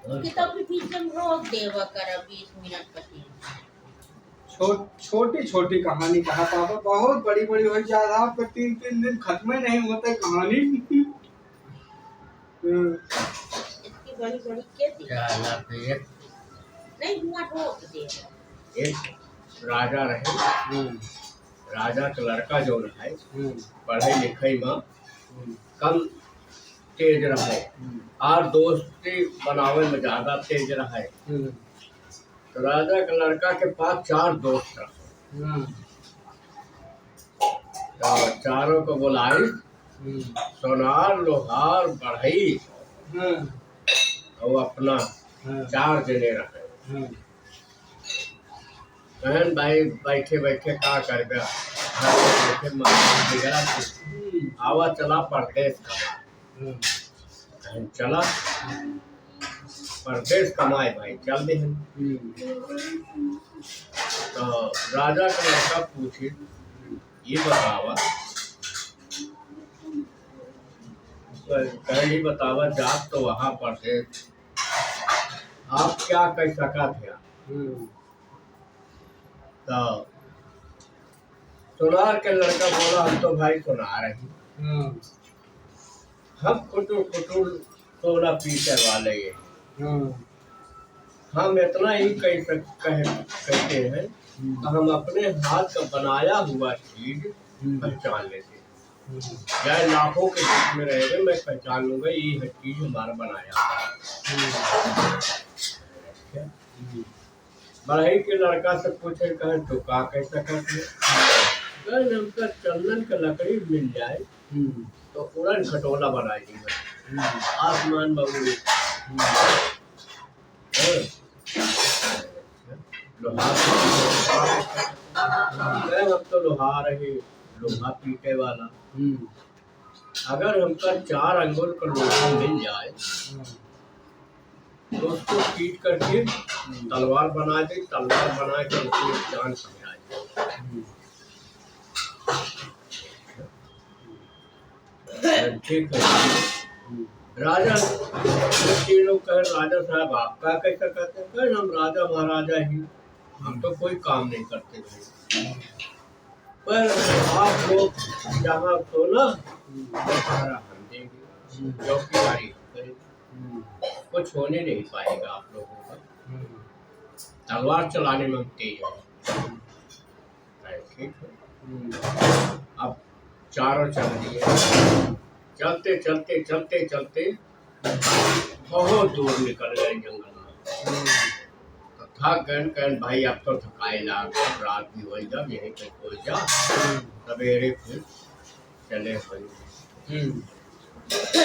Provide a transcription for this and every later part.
उसकी तो भी बीच में रोक देवा कर 20 मिनट 25। छोटी छोटी कहानी कहा पापा, बहुत बड़ी बड़ी हो जाता आपका 3 दिन खत्म ही नहीं होता कहानी। इसकी बड़ी बड़ी क्या थी? नहीं हुआ रोक देवा। एक राजा रहे, राजा का लड़का जो है पढ़े लिखे में कम तेज रहे और दोस्ती बनावे में ज्यादा तेज रहे। तो राजा का लड़का के पास 4 दोस्त रहे। तो चारों को बुलाई, सोनार लोहार बढ़ई और अपना 4 जने रहे। बहन भाई बैठे बैठे का कर गया आवा चला परदेश का चला परदेश कमाए भाई चल दे। तो राजा का लड़का पूछे ये बतावा, कहीं बतावा जात तो वहां परदेश आप क्या कह सका थे। तो सुनार के लड़का बोला हम तो भाई सुनार है, हम कुटुर कुटुर सोना पीते वाले हम इतना ही कहते हैं, हम अपने हाथ का बनाया हुआ चीज पहचान लेते, चाहे लाखों के बीच में रहेगा मैं पहचान लूंगा ये चीज हमारा बनाया। बढ़ई के लड़का से पूछे कहे तो का कैसा करते हमका चंदन का लकड़ी मिल जाए तो उड़न खटोला बना देंगे आसमान बाबू। हम तो लोहार है, लोहा पीटे वाला, अगर हमका 4 अंगुल का लोहा मिल जाए तो उसको पीट करके तलवार बना दे, तलवार बना के उसकी जान समझा दे। ठीक है राजा लोग कहे राजा साहब आपका कैसा कहते हैं, हम राजा महाराजा ही, हम तो कोई काम नहीं करते थे, पर आप लोग जहाँ तो ना हम देंगे चौकीदारी करेंगे, कुछ होने नहीं पाएगा आप लोगों का, तलवार चलाने में तेज है। ठीक है अब चारों चल दिए, चलते चलते चलते चलते बहुत दूर निकल गए जंगल में। तो थक गए भाई अब तो थकाए लाग, रात भी हो जा यहीं पे सो जा, सवेरे फिर चले हुए।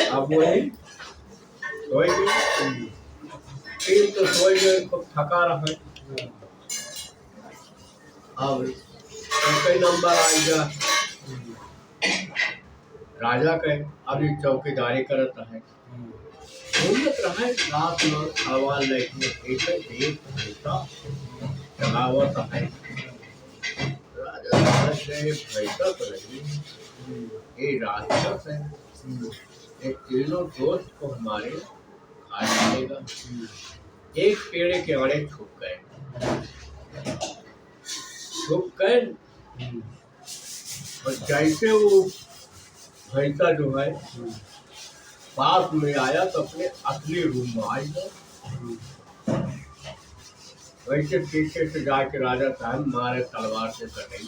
अब वही सोए गए, तीन तो सोए गए खूब थका रहे। अब कई नंबर आएगा राजा के अभी चौकीदारी करत है, घूमत रहे रात में हवा लेके एक चलावत है। राजा से पैसा तो नहीं ये रास्ता है, एक तीनों दोस्त को हमारे खा जाएगा। एक पेड़ के आड़े छुप गए और जैसे वो भैंसा जो है पास में आया तो अपने असली रूम में आएगा। वैसे पीछे से जाके राजा साहब मारे तलवार से कटई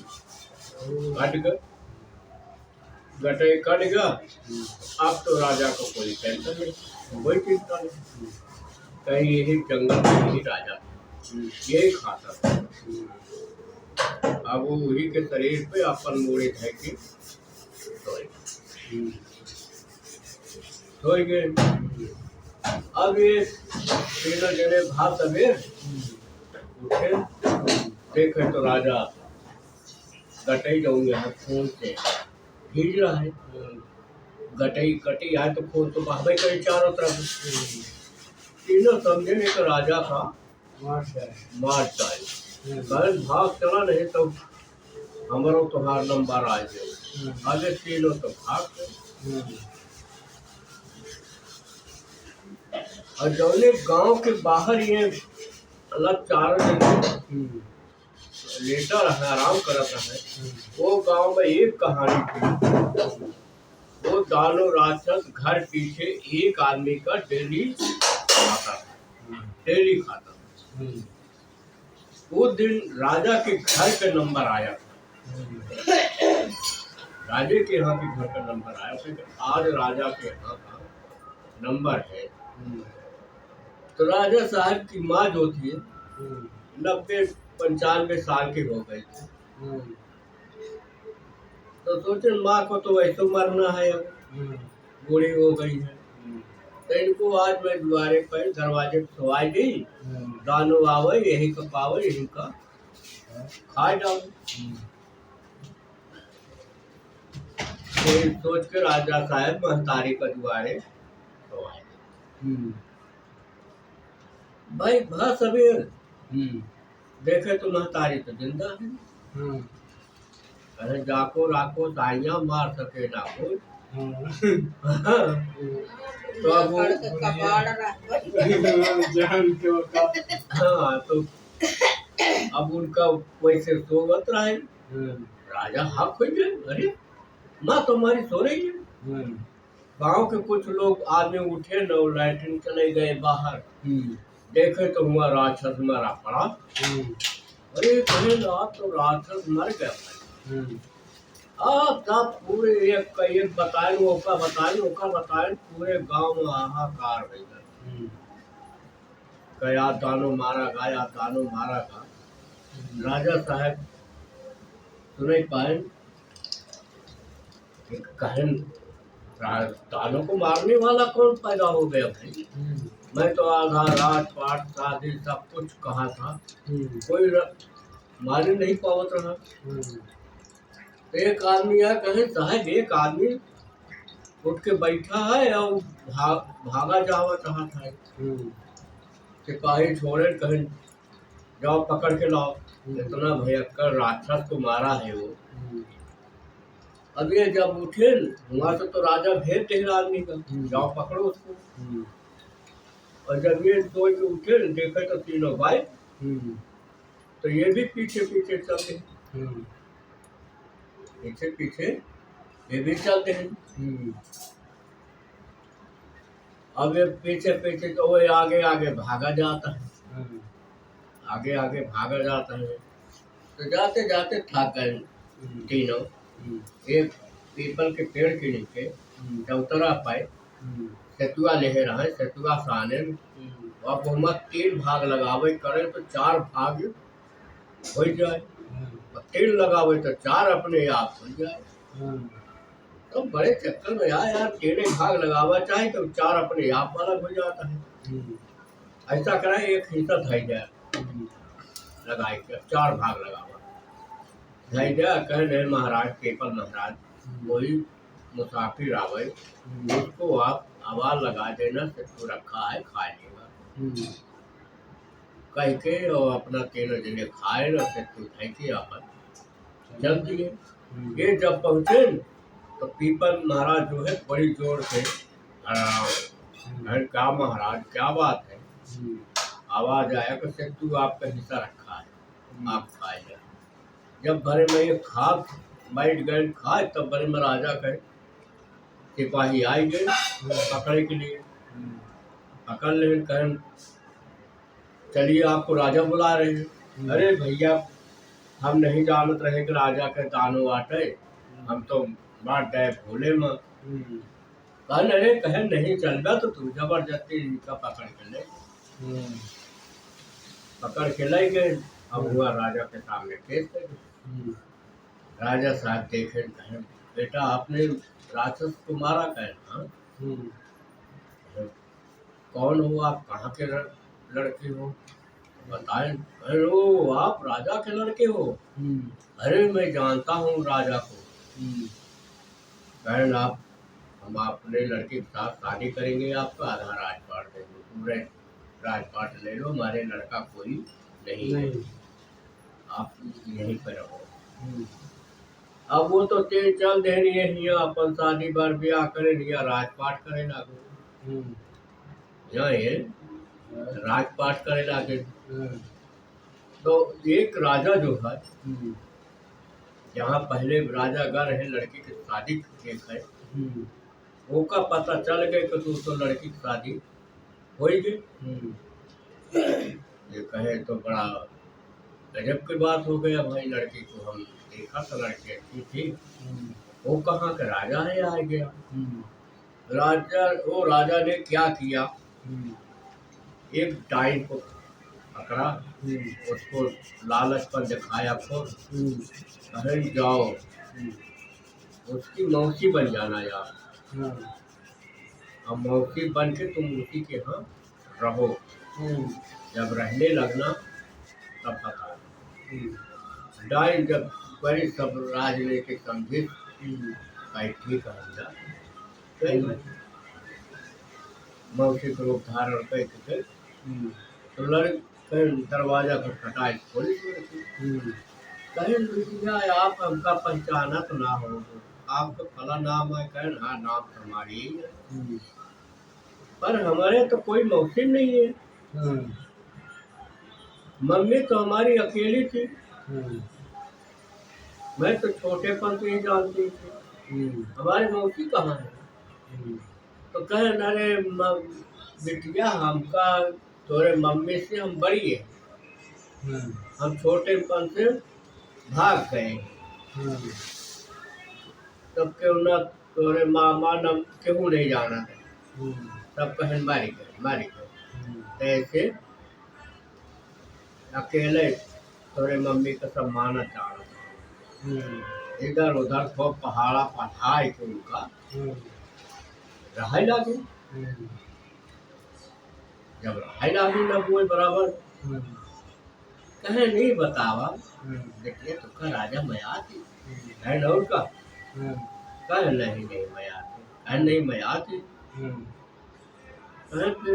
कट गए, गटे कट गया। अब तो राजा को कोई टेंशन नहीं, कोई चिंता नहीं, कहीं यही जंगल में ही राजा यही खाता था। अब वो वही के शरीर पे अपन मोड़े थे कि सोए गए। अब ये तीनों जने भाग सवेर उठे, देखे तो राजा गटई जाऊंगे हाथ खून से भीज रहा है, गटई कटी है तो खून तो बहबे करे चारों तरफ। तीनों समझे नहीं तो राजा का मार डाल भाग चला नहीं तो हमारो तुम्हार नंबर आ जाए। आगे तीनों तो भाग गए। और जौने गांव के बाहर ये अलग चारों जने लेटा रहा आराम करत रहे, वो गांव में एक कहानी थी। वो दानव राक्षस घर पीछे एक आदमी का डेली खाता था, डेली खाता था। वो दिन राजा के घर का नंबर आया था, राजे के यहाँ के घर का नंबर आया था कि आज राजा के यहाँ का नंबर है। तो राजा साहब की माँ जो थी 90-95 साल की हो गई थी। तो सोचे माँ को तो वैसे मरना है, अब बूढ़ी हो गई है। तो इनको आज मैं द्वारे पर दरवाजे पर सवाई दी, दानो आवे यही का पावे यही का खा जाओ। तो सोच के राजा साहब महतारी का द्वारे सवाई। भाई भा सवेर देखे तो महतारी तो जिंदा है। अरे जाको राको साइया मार सके ना कोई। तो अब वो हाँ, तो अब उनका वैसे सोवत रहे। राजा हाफ हो गए, अरे माँ तुम्हारी सो रही है। गांव के कुछ लोग आदमी उठे न लैट्रिन चले गए बाहर, देखे तो हुआ राक्षस मरा पड़ा। अरे कहे तो राक्षस मर गया। अब सब पूरे एक का एक बताए ओका बताए पूरे गांव में हाहाकार हो गया। गया दानो मारा गया, दानो मारा गा। राजा साहब सुने पाए कहन दानों को मारने वाला कौन पैदा हो गया भाई। मैं तो आधा राजपाट शादी सब कुछ कहा था, कोई मारे नहीं पावत रहा। तो एक आदमी है कहे साहब एक आदमी उठ के बैठा है और भागा जावा चाहता है। सिपाही छोड़े कहे जाओ पकड़ के लाओ, इतना भयंकर राक्षस को मारा है वो। अब ये जब उठे वहां से तो राजा भेज दे आदमी का, जाओ पकड़ो उसको। और जब ये सोच के उठे देखे तो तीनों भाई, तो ये भी पीछे पीछे चलते हैं, पीछे पीछे ये भी चलते हैं। अब ये पीछे पीछे तो वो आगे आगे भागा जाता है, आगे आगे भागा जाता है। तो जाते जाते थक गए तीनों। एक पीपल के पेड़ के नीचे चौतरा पाए सेतुआ ले रहे, सेतुआ साने अब हम 3 भाग लगावे करे तो 4 भाग हो जाए, 3 लगावे तो 4 अपने आप हो जाए। तो बड़े चक्कर में यार 3 भाग लगावा चाहे तो 4 अपने आप वाला हो जाता है। ऐसा करा एक हिस्सा धाई जाए लगाए के 4 भाग लगावा धाई जाए। कह रहे महाराज पीपल महाराज वही मुसाफिर आवे उसको आप आवाज लगा देना, सेतु रखा है खा लेगा कह के और अपना 3 जने खाए और सेतु धाई के अपन चल दिए। ये जब पहुंचे तो पीपल महाराज जो है बड़ी जोर से क्या महाराज क्या बात है, आवाज आया कि सेतु आपका हिस्सा रखा है आप खाए। जब भरे में ये खा बैठ गए खाए तब भरे में राजा कहे सिपाही आई गए पकड़े के लिए, पकड़ ले कहें चलिए आपको राजा बुला रहे हैं। अरे भैया हम नहीं जानत रहे कि राजा के दानो आटे, हम तो बात गए भोले में। कहन अरे कहे नहीं चलगा तो तू जबरदस्ती इनका पकड़ के ले, पकड़ के ले गए। अब हुआ राजा के सामने पेश कर। राजा साहब देखे कहे बेटा आपने राक्षस को मारा कहे हाँ? कौन हो आप, कहाँ के लड़के हो बताएं। अरे ओ आप राजा के लड़के हो। अरे मैं जानता हूँ राजा को। कहें आप हम अपने लड़के के साथ शादी करेंगे, आपका आधा राजपाट देंगे, पूरे राजपाट ले लो, हमारे लड़का कोई नहीं है, आप यहीं पर रहो। अब वो तो तेज चल देनी है हिया अपन शादी बार ब्याह करे हिया राजपाट करे लागो। यहाँ ये राजपाट करे लागे। तो एक राजा जो है, जहाँ पहले राजा गए रहे, लड़की की शादी एक है, वो का पता चल गए कि तो लड़की की शादी हो गई। ये कहे तो बड़ा गजब की बात हो गया भाई, लड़की को हम देखा तो लड़की अच्छी थी, वो कहाँ का राजा है आ गया। वो राजा ने क्या किया, एक डाइन को पकड़ा, उसको लालच पर दिखाया खुद, कहे जाओ उसकी मौसी बन जाना यार, अब मौसी बन के तुम उसी के यहाँ रहो, जब रहने लगना तब बता। डाइन जब बड़ी सब राजनीतिक समझी, ठीक है, मौसी को रूप धारण करके तो लड़के दरवाजा पर खटाई खोली, कहे भैया आप हमका पहचाना तो ना हो, आपका फला नाम है, कहे हाँ नाम तो हमारी ही है, पर हमारे तो कोई मौसी नहीं है, मम्मी तो हमारी अकेली थी, मैं तो छोटेपन से ही जानती थी, हमारी मौसी कहाँ है। तो कहे अरे बिटिया हमका तोरे मम्मी से हम बड़ी है, हम छोटेपन से भाग गए, तब क्यों ना तोरे मामा न क्यों नहीं जाना है, तब कहे मारी गए। ऐसे अकेले तोरे मम्मी का सब माना चाह इधर उधर खूब पहाड़ा पठाए के उनका रहा लागे, जब रहा लागे न बोए बराबर, कहे नहीं बतावा देखिए तो का राजा मैं आती है न उनका, कहे नहीं मैं आती, कहे नहीं मैं आती, कहे कि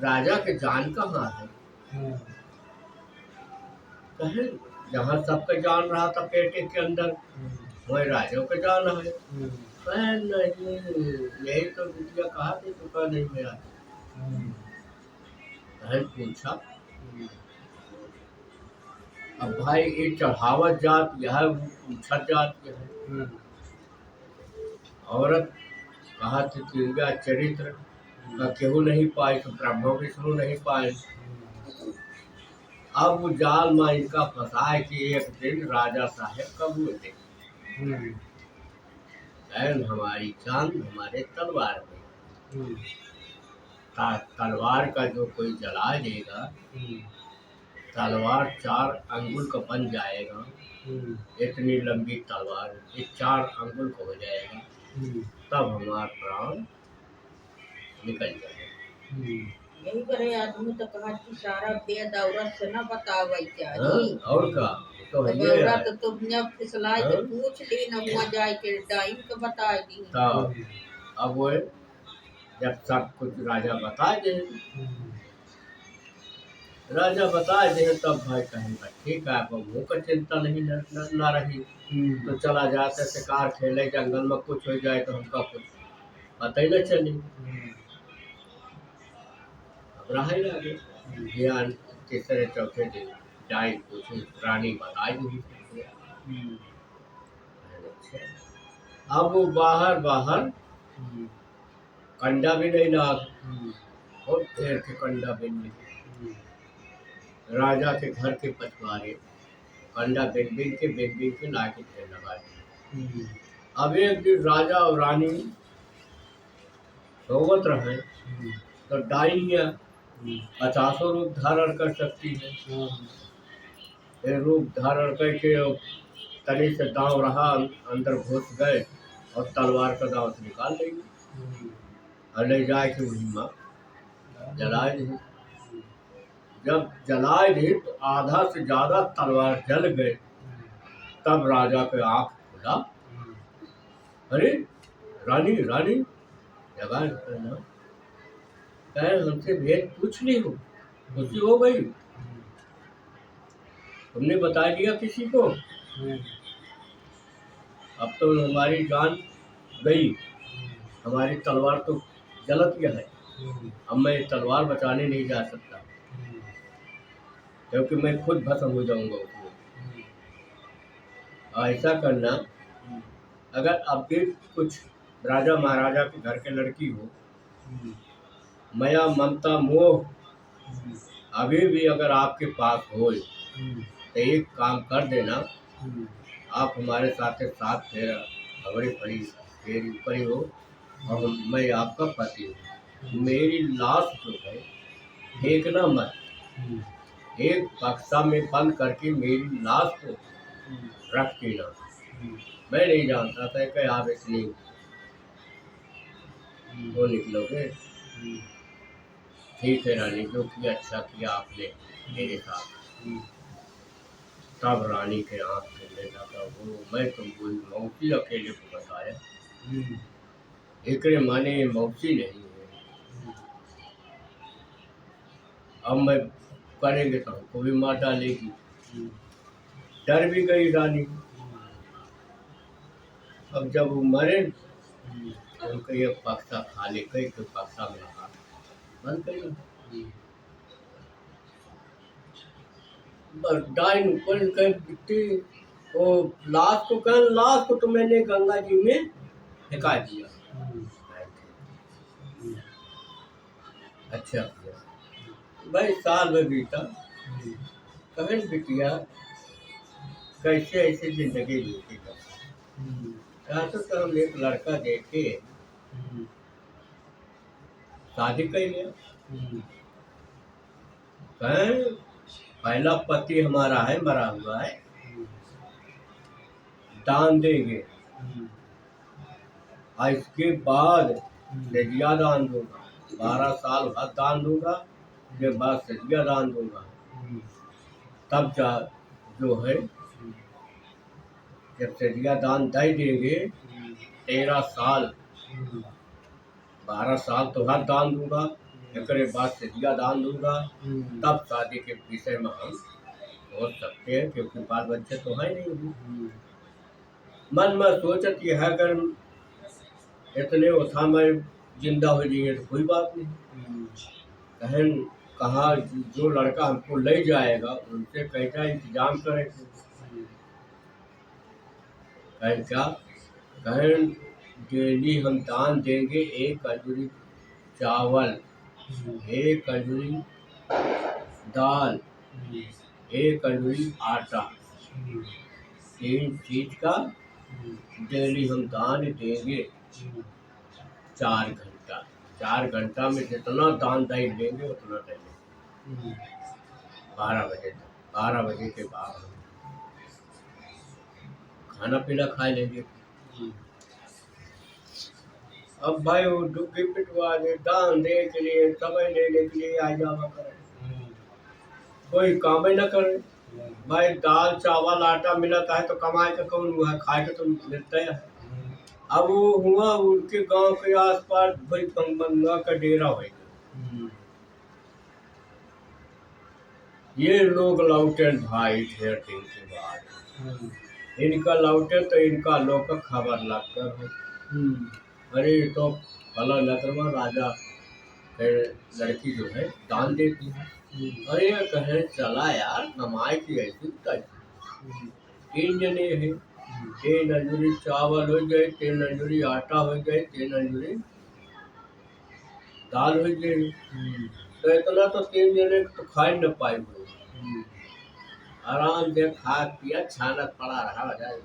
राजा के जान कहाँ है, कहे जहाँ सबका जान रहा था पेटे के अंदर, वही राजा का जान है, कहे नहीं यही तो बिटिया कहा थी, तो कहा नहीं मैं आती, कहे पूछा अब भाई ये चढ़ावत जात यह छत जात के है, औरत कहा थी तिरगा चरित्र का केहू नहीं पाए, तो ब्रह्म विष्णु नहीं पाए। अब वो जाल में इनका फंसाए कि एक दिन राजा साहेब कबूल थे, हमारी जान हमारे तलवार में, तलवार का जो कोई जला देगा, तलवार 4 अंगुल का बन जाएगा, इतनी लंबी तलवार ये 4 अंगुल को हो जाएगा, तब हमारा प्राण निकल जाएगा। यही करे आदमी तो कहा कि सारा वेद औरत से न बतावे क्या और का तो औरत तो जब फिसलाए तो पूछ ली न हुआ जाए के डाइन को बता दी, अब वो जब सब कुछ राजा बता दे, राजा बता दे तब भाई कहेगा ठीक है, अब मुँह का चिंता नहीं न रही, तो चला जाते शिकार खेले जंगल में, कुछ हो जाए तो हमका कुछ पता ही न चले, अब रहा लगे ज्ञान। तीसरे चौथे दिन डाइन पूछी, रानी बताई दी, अब वो बाहर कंडा भी नहीं लाग, और देर के कंडा बिन राजा के घर के पछवारे कंडा बिन के लाके थे लगाए। अब एक दिन राजा और रानी सोवत रहे, तो डाइनिया 50 रूप धारण कर सकती है, ये रूप धारण करके तनी से दांव रहा, अंदर घुस गए और तलवार का दांव से निकाल लेंगे और ले जाए कि वही माँ जलाए दी। जब जलाए दी तो आधा से ज्यादा तलवार जल गए, तब राजा के आंख खुला, अरे रानी जगह कहे हमसे भेद पूछ ली हो, खुशी हो गई, तुमने बता दिया किसी को, अब तो हमारी जान गई, हमारी तलवार तो गलत क्या है। अब मैं तलवार बचाने नहीं जा सकता क्योंकि मैं खुद भस्म हो जाऊंगा उसमें। ऐसा करना, अगर अब भी कुछ राजा महाराजा के घर के लड़की हो, माया ममता मोह अभी भी अगर आपके पास हो तो एक काम कर देना, आप हमारे साथ साथ फेरा हमारी परी फेरी ऊपर ही हो और मैं आपका पति हूँ। मेरी लाश जो है फेंकना मत, एक बक्सा में बंद करके मेरी लाश को रख देना। मैं नहीं जानता था कि आप इतनी वो निकलोगे। ठीक है रानी, जो किया अच्छा किया आपने मेरे साथ। तब रानी के आँख खुलने लगा। वो मैं तुमको मौसी अकेले को बताया, एकरे माने ये मौसी नहीं है। अब मैं करेंगे तो हमको भी मार डालेगी। डर भी गई रानी। अब जब वो मरे तो उनका ये बक्सा खाली कई तो बक्सा में रखा बंद कर बस डाइन ऊपर कहीं बिकती। वो लाश को तो मैंने गंगा जी में फेंका दिया। अच्छा किया भाई, साल में बीता। कहन बिटिया कैसे ऐसे जिंदगी बीती कर तो हम एक लड़का देखे शादी कर लिया। कहन पहला पति हमारा है, मरा हुआ है, दान देंगे और इसके बाद सजिया दान दूंगा। 12 साल बाद दान दूंगा, उसके बाद सजिया दान दूंगा। तब जा जो है जब सजिया दान दे देंगे 13 साल 12 साल तो हर दान दूंगा, एक बाद सजिया दान दूंगा। तब शादी के विषय में हम सोच सकते हैं, क्योंकि बाल बच्चे तो है नहीं। मन में सोचत ये है, अगर इतने उठा में जिंदा हो जाएंगे तो कोई बात नहीं। कहन कहा जो लड़का हमको ले जाएगा उनसे कैसा इंतजाम करें। कहन क्या, कहन डेली हम दान देंगे 1 कटोरी चावल, 1 कटोरी दाल, 1 कटोरी आटा, 3 चीज का डेली हम दान देंगे। 4 घंटा, 4 घंटा में जितना दान दे लेंगे उतना दे लेंगे। 12 बजे तक, 12 बजे के बाद खाना पीना खा लेंगे। अब भाई वो डुग्गी पिटवा दे, दान दे के लिए, समय लेने के लिए आ जावा करे, कोई काम ही न करे। भाई दाल चावल आटा मिलता है तो कमाए का कौन हुआ है, खाए का तो मिलता है। अब वो हुआ उनके गांव के आसपास भाई पंगमंगा का डेरा हो गया। ये लोग लौटे भाई ढेर दिन के बाद। इनका लौटे तो इनका लोग का खबर लगता है, अरे तो फला नगरवा राजा लड़की जो है दान देती है। अरे कहे चला यार, कमाई की ऐसी 3 जने है, 3 अंजुरी चावल हो जाए, 3 अंजुरी आटा हो जाए, 3 अंजुरी दाल हो जाए। तो इतना तो 3 जने तो खा ही न पाए हुए। आराम से खा पिया छानत पड़ा रहा जाए।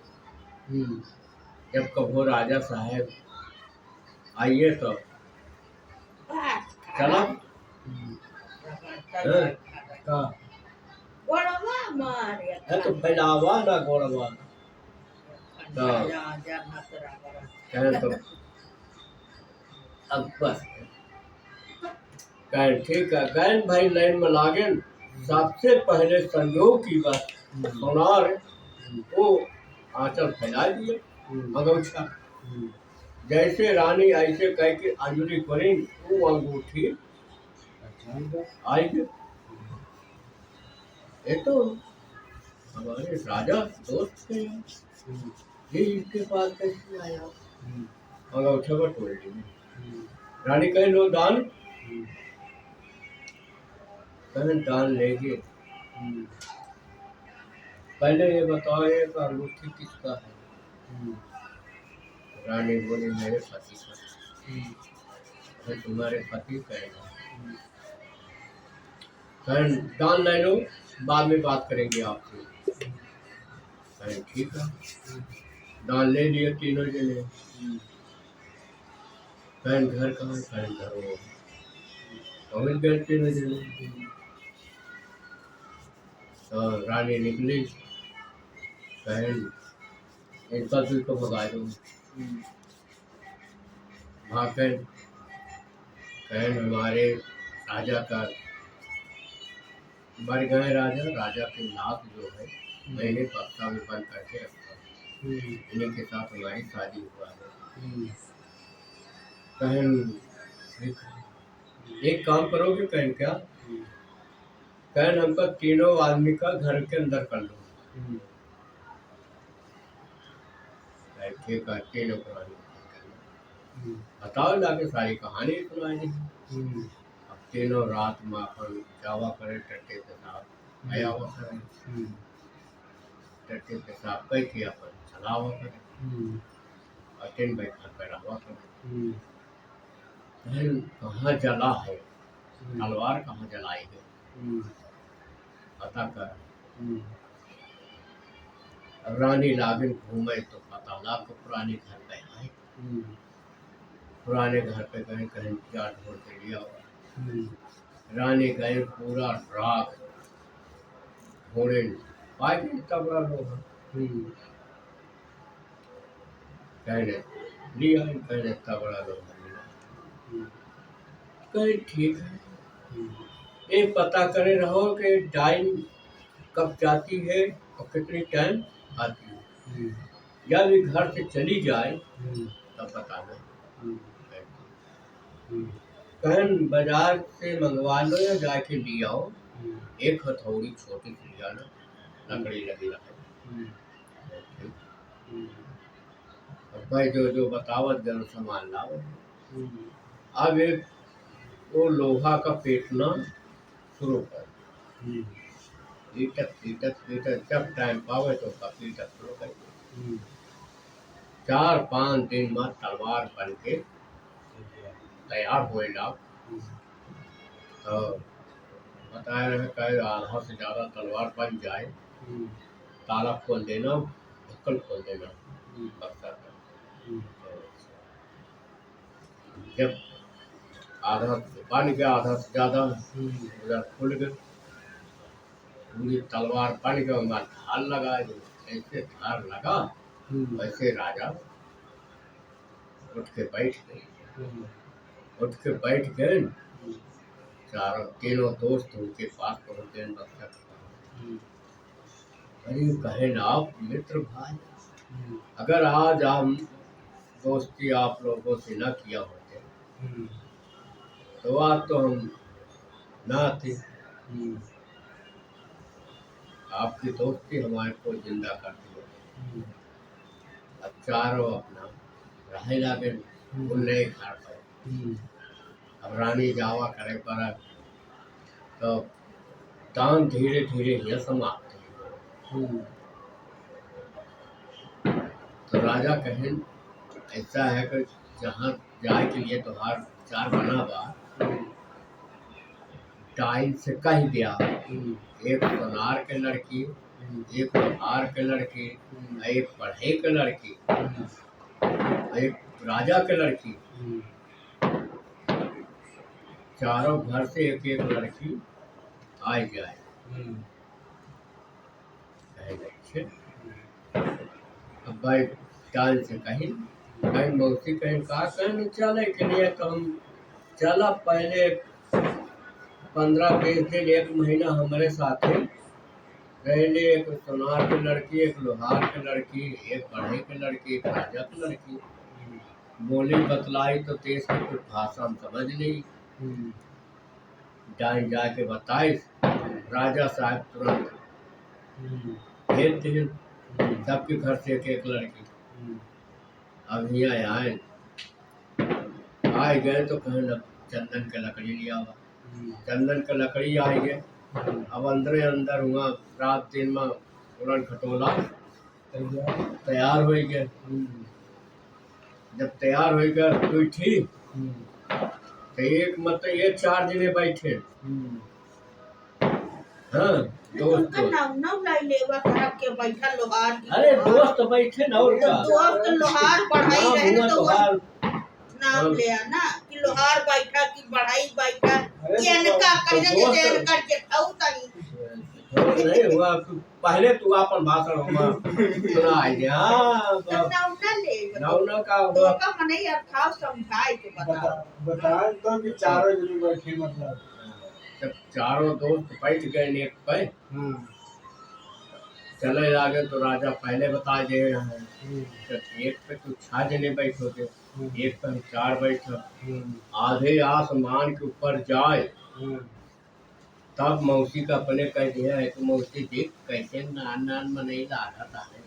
जब कहो राजा साहब आइए तो चलो तो फैलावा ना गोड़वा तो अब बस कह ठीक है। कह भाई लाइन में लागे, सबसे पहले संयोग की बात सोनार वो आंचल फैला दिए अंगूठा। जैसे रानी ऐसे कह के अंजलि करी, वो अंगूठी आएगी। ये तो हमारे राजा दोस्त थे, ये इसके पास कैसे आया? अंगूठा पर तोड़ दी। रानी कहे लो दान, कहें दान लेंगे। पहले ये बताओ एक अंगूठी किसका है? रानी बोली मेरे पति का। कहे तुम्हारे पति कहेगा, कहें दान ले लो, बाद में बात करेंगे आपसे। कहें ठीक है, दान ले लिए तीनों जने। कहें घर कहाँ है? कहें घर वो पहुँच गए तीनों जने। तो रानी निकली, कहें इन पति को भगा दो। भागकर कहें हमारे राजा का मर गए राजा, राजा के नाक जो है मैंने पक्का में बंद करके रखा, इन्हीं के साथ हमारी शादी हुआ है। कहें एक काम करोगे? कहें क्या? कहें हमका तीनों आदमी का घर के अंदर कर लो। कहें ठीक है, तीनों को बताओ, जाके सारी कहानी सुनाई। अब तीनों रात में अपन जावा करे टट्टे के साथ आया हुआ करे, टट्टे के साथ कई के अपन चला हुआ करे और तीन बैठा कर हुआ करे। कहाँ जला है तलवार, कहाँ जलाई गई पता कर। रानी लागन घूमे तो पता लाग पुराने घर पे आए। पुराने घर पे गए, कहीं क्या ढूंढ के लिया हुआ। रानी गए पूरा रात घोड़े पाए इतना बड़ा लोग कहने लिया, कहने इतना बड़ा लोग कहीं ठीक है। एक पता करे रहो कि टाइम कब जाती है और कितनी टाइम आती है, या भी घर से चली जाए तब बताना। कहन बाजार से मंगवा लो या जाके ले आओ, एक हथौड़ी छोटी सी जाना, लकड़ी लगी रहे। भाई जो जो बतावत जन सामान लाओ। अब एक वो लोहा का पेटना शुरू कर, पीटक पीटक पीटक, जब टाइम पावे तो उसका पीटक शुरू कर। 4-5 दिन में तलवार बन के तैयार हुए लाभ। तो बताया रहे कहे आधा से ज़्यादा तलवार बन जाए, ताला खोल देना, ढक्कन खोल देना बक्सा का। जब आधा बन गया, आधा से ज़्यादा उधर खुल गए, पूरी तलवार बन गया, उनका धार लगा। ऐसे धार लगा वैसे राजा उठ के बैठ गए। उठ के बैठ गए, चारों तीनों दोस्त उनके पास पहुँच गए। अरे कहे ना आप मित्र भाई, अगर आज हम दोस्ती आप लोगों से न किया होते तो आज तो हम ना थे। आपकी दोस्ती हमारे को जिंदा करती है। अब चारों अपना रहे लागे उन्हें घर पर। अब रानी जावा करे पर तो दान धीरे धीरे ही समाप्त है। तो राजा कहें ऐसा है कि जहाँ जाए के लिए तो हर चार बना बा, टाइम से कह दिया, एक सोनार के लड़की, एक लोहार के लड़की, एक पढ़े के लड़की, एक राजा के लड़की, चारों घर से एक एक लड़की आ जाए। अच्छे अब भाई टाइम से कहीं मौसी कहीं कहा कहीं चले के लिए तो हम चला। पहले 15-20 दिन 1 महीना हमारे साथ ही रहे। एक सोनार की लड़की, एक लोहार की लड़की, एक पढ़े की लड़की, एक राजा की लड़की। बोली बतलाई तो तेज की कुछ भाषा हम समझ नहीं। जाके बताई, राजा साहब तुरंत भेज दिए सबके घर से एक एक लड़की। अब यहाँ आए, आए गए तो कहे लग चंदन के लकड़ी लिया हुआ, चंदन के लकड़ी आए गए। अब अंदर अंदर हुआ रात दिन में उड़न खटोला तैयार हो गए। जब तैयार हो गया तो ठीक तो एक मतलब ये 4 जने बैठे। हाँ दोस्त बैठा लोहार की अरे दोस्त बैठे ना और क्या दोस्त लोहार बढ़ाई नाम रहे हुआ ना तो तो वो हाल नाम लिया ना कि लोहार बैठा कि बढ़ाई बैठा अरे इनका कहने दोस्त- जे इनका जेठाऊ तनी नहीं हुआ पहले तू अपन भाषण हुआ सुना है हाँ ना ले नौना का तो हुआ का मने अर्थात समझाए के बता बताए तो कि चारों जने बैठे मतलब। जब चारों दोस्त बैठ गए एक पे हाँ चले आगे तो राजा पहले बता दे रहे हैं जब एक पे तो 6 जने बैठोगे, एक पे 4 बैठो, आधे आसमान के ऊपर जाए तब मौसी का अपने कह दिया है तो मौसी देख कैसे नान नान में नहीं ला रहा है।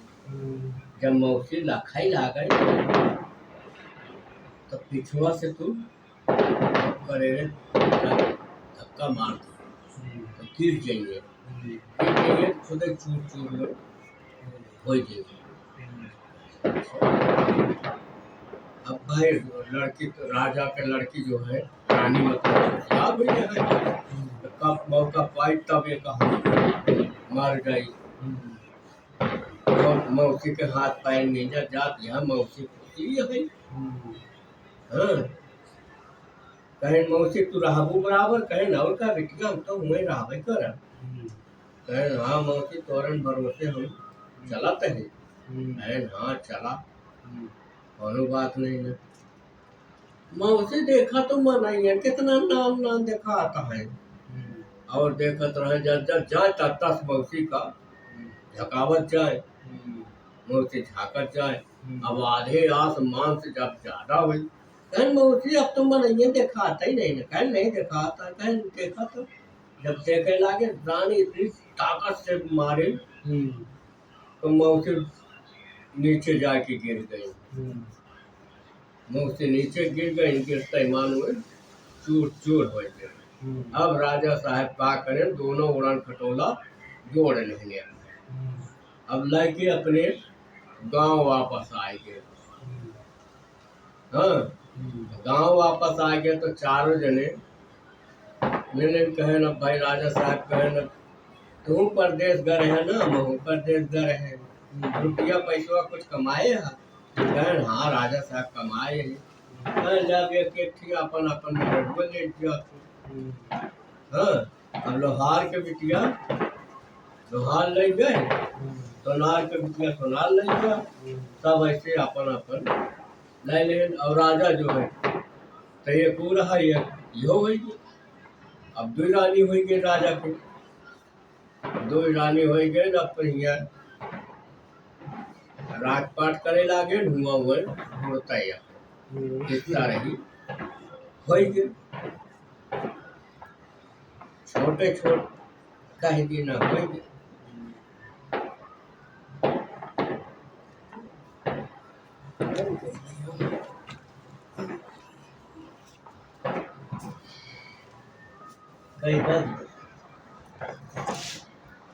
जब मौसी लखाई ला गए तो पिछुआ से तू करे धक्का मार दो तो गिर जाइए, खुद चूर चूर लो हो जाइए। अब भाई लड़की तो राजा के लड़की जो है रानी मतलब क्या भी है कब मौका पाई तब ये कहा मर गई। और मौसी के हाथ पैर नीचे जात यहाँ मौसी खुशी है। हाँ कहे मौसी तू रहबू बराबर कहे ना और का बिटिया हम तो वही रहबे कर कहे हाँ मौसी तोरन भरोसे हम चलते हैं कहे हाँ चला कोनो बात नहीं है। मौसी देखा तो मनाइए कितना नाम नाम देखा आता है और देखत रहे जब जब जाए तब तक मौसी का झकावत जाए मौसी झाकत जाए। अब आधे आसमान से जब ज्यादा हुई कहें मौसी अब तो मनाइए दिखाता ही नहीं कहें नहीं दिखाता कहें देखा तो जब देखे लागे रानी इतनी ताकत से मारे तो मौसी नीचे जाके गिर गई। मौसी नीचे गिर गई गिरते ईमान हुए चूर चूर हो गए। अब राजा साहब का करें दोनों उड़न खटोला जोड़ लेंगे। अब लड़के अपने गांव वापस आएंगे। हाँ गांव वापस आ गए तो चारों जने मैंने कहे ना भाई राजा साहब कहे ना तुम परदेश गए है ना मैं परदेश गए है रुपया पैसा कुछ कमाए है कहे हाँ राजा साहब कमाए है जब एक थी अपन अपन लड़ुआ ले दिया। हाँ अब लोहार के बिटिया लोहार ले गए सोनार के बिटिया सोनार ले गया सब ऐसे अपन अपन ले ले। और राजा जो है तो ये पूरा है ये हो गई अब 2 रानी हो गई राजा के 2 रानी हो गए अपन यहाँ राजपाट करे लागे धुआं हुए होता है दिखता रही हो गए छोटे छोटे कह देना हो गए। कई बार